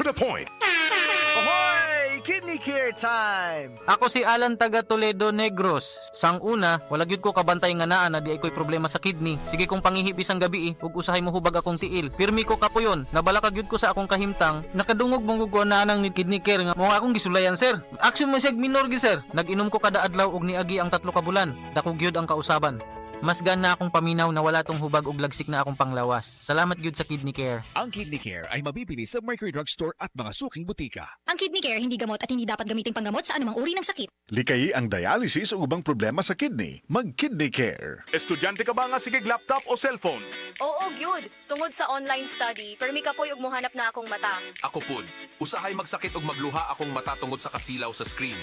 the point. Ahoy! Kidney care time! Ako si Alan taga Toledo Negros. Sang una, wala gyud ko kabantay nga naa na di ay ko'y problema sa kidney. Sige kong pangihip isang gabi ug usahay mo hubag akong tiil. Pirmi ko kapuyon. Nabalaka gyud ko sa akong kahimtang. Nakadungog mong na nang ni kidney care nga mo akong gisulayan sir. Action man siya minor gi sir. Nag-inom ko kada adlaw og niagi ang 3 ka bulan. Dako gyud ang kausaban. Mas na akong paminaw na wala tong hubag og lagsik na akong panglawas. Salamat gyud sa kidney care. Ang Kidney Care ay mabibili sa Mercury Drugstore at mga suking butika. Ang Kidney Care hindi gamot at hindi dapat gamiting panggamot sa anumang uri ng sakit. Likayi ang dialysis o ubang problema sa kidney. Mag-Kidney Care. Estudyante ka ba nga sige laptop o cellphone? Oo, gyud. Tungod sa online study, permi ka po'y ug mohanap na akong mata. Ako pud, usahay magsakit og magluha akong mata tungod sa kasilaw sa screen.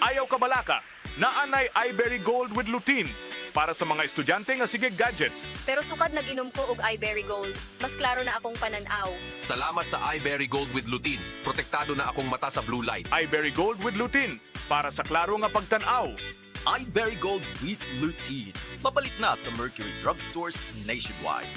Ayaw ka balaka. Naanay iBerry Gold with lutein para sa mga estudyante nga sige gadgets. Pero sukad nag-inom ko og iBerry Gold. Mas klaro na akong pananaw. Salamat sa iBerry Gold with lutein. Protektado na akong mata sa blue light. iBerry Gold with lutein para sa klaro nga pagtanaw. iBerry Gold with lutein. Mapalit na sa Mercury Drugstores nationwide.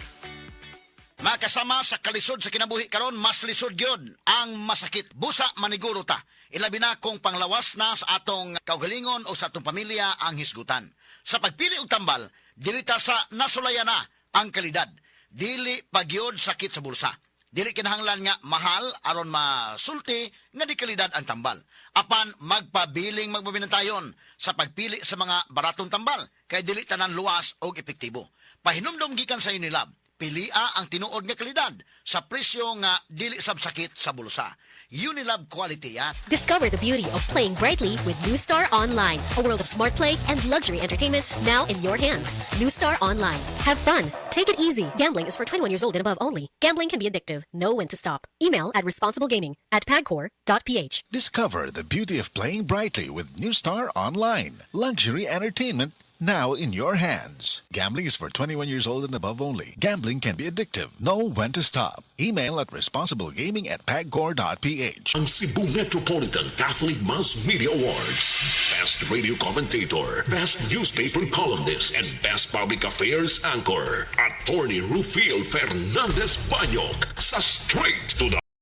Makasama sa kalisod sa kinabuhi karon, mas lisod gyud ang masakit. Busa maniguro ta. Ilabi na kung panglawas na sa atong kaugalingon o sa atong pamilya ang hisgutan. Sa pagpili og tambal, dili ta sa nasulayan na ang kalidad. Dili pagyod sakit sa bulsa. Dili kinahanglan nga mahal aron masulti nga di kalidad ang tambal. Apan magpabiling magbabinantayon sa pagpili sa mga baratong tambal kay dili tanan luwas og epektibo. Pahinumdom gikan sa Unilab. Pilia ang tinuod nga kalidad sa presyo nga dili sabsakit sa bulsa. Unilab quality ya. Discover the beauty of playing brightly with New Star Online, a world of smart play and luxury entertainment now in your hands. New Star Online. Have fun. Take it easy. Gambling is for 21 years old and above only. Gambling can be addictive. Know when to stop. Email at responsiblegaming@pagcor.ph. Discover the beauty of playing brightly with New Star Online. Luxury entertainment now in your hands. Gambling is for 21 years old and above only. Gambling can be addictive. Know when to stop. Email at responsiblegaming@pagcor.ph. Ang Cebu Metropolitan Catholic Mass Media Awards. Best Radio Commentator, Best Newspaper Columnist, and Best Public Affairs Anchor. Attorney Rufil Fernandez Banyok sa Straight to the